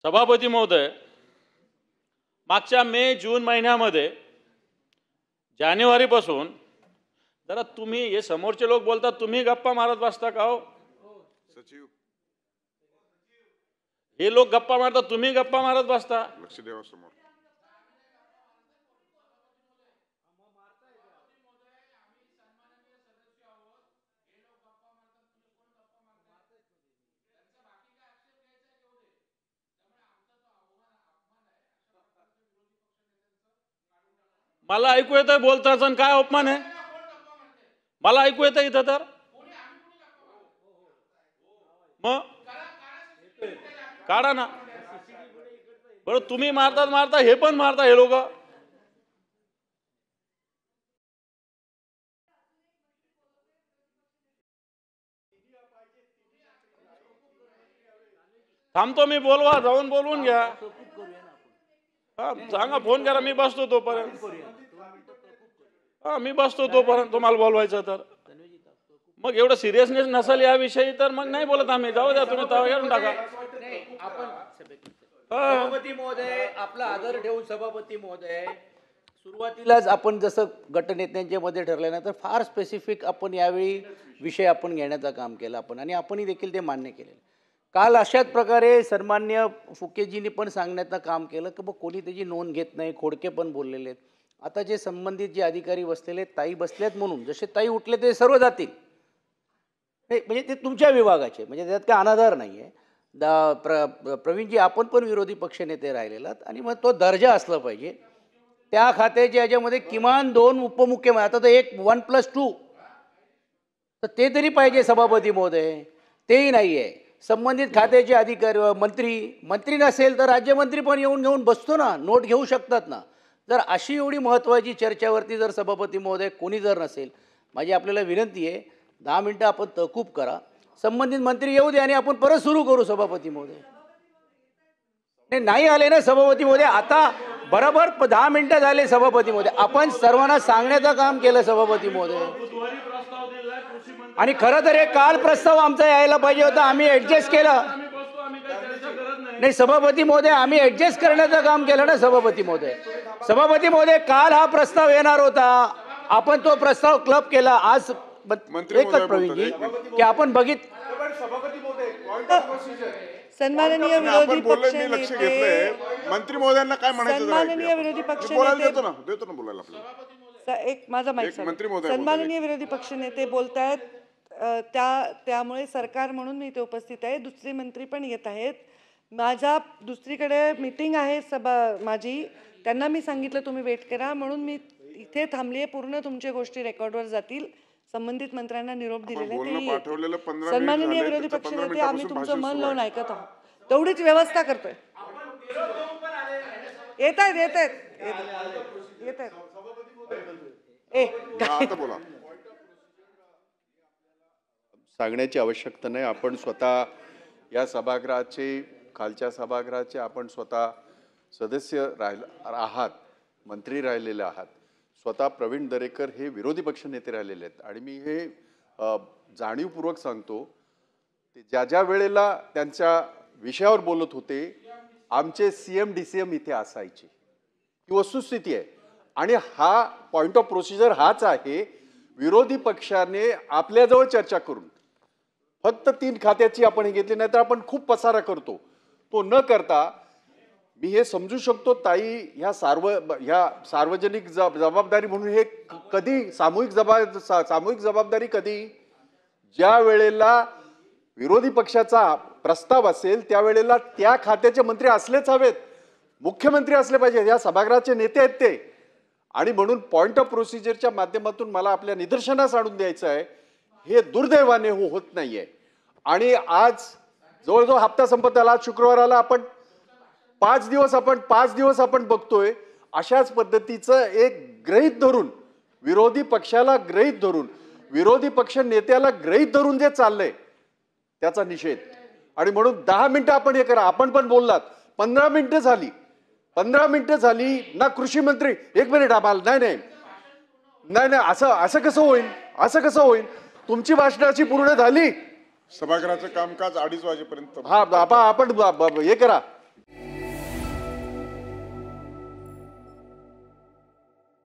सभापती महोदय, मागच्या मे जून महिन्यामध्ये जानेवारीपासून जरा तुम्ही हे समोरचे लोक बोलतात, तुम्ही गप्पा मारत बसता का हो? सचिव, हे लोक गप्पा मारतात, तुम्ही गप्पा मारत बसता. लक्ष द्यावं समोर. मला ऐकू येतंय बोलताच, आणि काय अपमान आहे? मला ऐकू येतं इथं तर. मग काढा ना. बरं, तुम्ही मारता हे पण मारता हे लोक. थांबतो मी, बोलवा, जाऊन बोलवून घ्या. हा, सांगा, फोन करा, मी बसतो तोपर्यंत. हा, मी बसतो तोपर्यंत तुम्हाला बोलवायचं तर. मग एवढं सिरियसनेस नसेल याविषयी तर मग नाही बोलत आम्ही. जाऊ द्या, तुम्ही तवा घेऊन टाका. सभापती महोदय, आपला आदर ठेवून सभापती महोदय, सुरुवातीलाच आपण जसं गटनेत्यांच्या मध्ये ठरल्यानंतर फार स्पेसिफिक आपण यावेळी विषय आपण घेण्याचं काम केलं आपण, आणि आपणही देखील ते मान्य केलेलं. काल अशाच प्रकारे सन्मान्य फुकेजींनी पण सांगण्याचं काम केलं की कोणी त्याची नोंद घेत नाही, खोडके पण बोललेले आहेत. आता जे संबंधित जे अधिकारी बसलेले आहेत, ताई बसल्यात म्हणून जसे ताई उठले ते सर्व जातील, म्हणजे ते तुमच्या विभागाचे, म्हणजे त्यात काय अनादर नाही आहे. प्रवीणजी, आपण पण विरोधी पक्षनेते राहिलेलात, आणि मग तो दर्जा असला पाहिजे. त्या खात्याच्या याच्यामध्ये किमान 2 उपमुख्यमंत्री, आता तर एक 1+2, तर ते तरी पाहिजे सभापती महोदय. तेही नाही आहे. संबंधित खात्याचे अधिकारी, मंत्री नसेल तर राज्यमंत्री पण येऊन घेऊन बसतो ना, नोट घेऊ शकतात ना. जर अशी एवढी महत्त्वाची चर्चावरती जर सभापती महोदय कोणी जर नसेल, माझी आपल्याला विनंती आहे, 10 मिनटं आपण तहकूब करा, संबंधित मंत्री येऊ दे आणि आपण परत सुरू करू. सभापती महोदय नाही आले ना सभापती महोदय, आता बरोबर 10 मिनटं झाले सभापती महोदय. आपण सर्वांना सांगण्याचं काम केलं सभापती महोदय, आणि खरं तर हे काल प्रस्ताव आमचा यायला पाहिजे होता, आम्ही ऍडजस्ट केलं. नाही सभापती महोदय, आम्ही ऍडजस्ट करण्याचं काम केलं ना सभापती महोदय. सभापती महोदय, काल हा प्रस्ताव येणार होता, आपण तो प्रस्ताव क्लब केला. आज एकच प्रवीणजी की आपण सन्माननीय विरोधी लक्ष घेतलंय. मंत्री महोदयांना काय म्हणायचं, सन्माननीय विरोधी पक्षनेते, देतो ना बोलायला आपल्याला. एक माझा माईक. सन्माननीय विरोधी पक्षनेते बोलतायत, त्यामुळे सरकार म्हणून मी इथे उपस्थित आहे. दुसरे मंत्री पण येत आहेत. माझा दुसरीकडे मीटिंग आहे माझी, त्यांना मी सांगितलं तुम्ही वेट करा, म्हणून मी इथे थांबली आहे. पूर्ण तुमच्या गोष्टी रेकॉर्डवर जातील. संबंधित मंत्र्यांना निरोप दिलेला आहे. सन्माननीय विरोधी पक्षनेते, आम्ही तुमचं मन लावून ऐकत आहोत, तेवढीच व्यवस्था करतोय. येत आहेत. सांगण्याची आवश्यकता नाही. आपण स्वतः या सभागृहाचे, खालच्या सभागृहाचे आपण स्वतः सदस्य आहात, मंत्री राहिलेले आहात. स्वतः प्रवीण दरेकर हे विरोधी पक्षनेते राहिलेले आहेत, आणि मी हे जाणीवपूर्वक सांगतो, ते ज्या वेळेला त्यांच्या विषयावर बोलत होते, आमचे CM DCM इथे असायचे. ही वस्तुस्थिती आहे, आणि हा पॉइंट ऑफ प्रोसिजर हाच आहे. विरोधी पक्षाने आपल्याजवळ चर्चा करून फक्त 3 खात्याची आपण हे घेतली, नाही तर आपण खूप पसारा करतो. तो न करता मी हे समजू शकतो, ताई ह्या सार्वजनिक जबाबदारी म्हणून हे कधी सामूहिक जबाबदारी कधी, ज्या वेळेला विरोधी पक्षाचा प्रस्ताव असेल त्यावेळेला त्या खात्याचे मंत्री असलेच हवेत, मुख्यमंत्री असले पाहिजे, या सभागृहाचे नेते आहेत ते. आणि म्हणून पॉइंट ऑफ प्रोसिजरच्या माध्यमातून मला आपल्या निदर्शनास आणून द्यायचं आहे, हे दुर्दैवाने होत नाहीये. आणि आज जवळजवळ हप्ता संपत आला, शुक्रवाराला आपण 5 दिवस आपण बघतोय. अशाच पद्धतीचं एक गृहीत धरून, विरोधी पक्षाला गृहीत धरून, विरोधी पक्ष नेत्याला गृहीत धरून जे चाललंय त्याचा निषेध. आणि म्हणून 10 मिनिटं आपण हे करा. आपण पण बोललात, 15 मिनिटं झाली ना. कृषी मंत्री, 1 मिनिट आम्हाला, नाही, असं कसं होईल? तुमची भाषणाची पूर्ण झाली, सभागृहाचं कामकाज 2:30 वाजेपर्यंत. हा, आपण हे करा.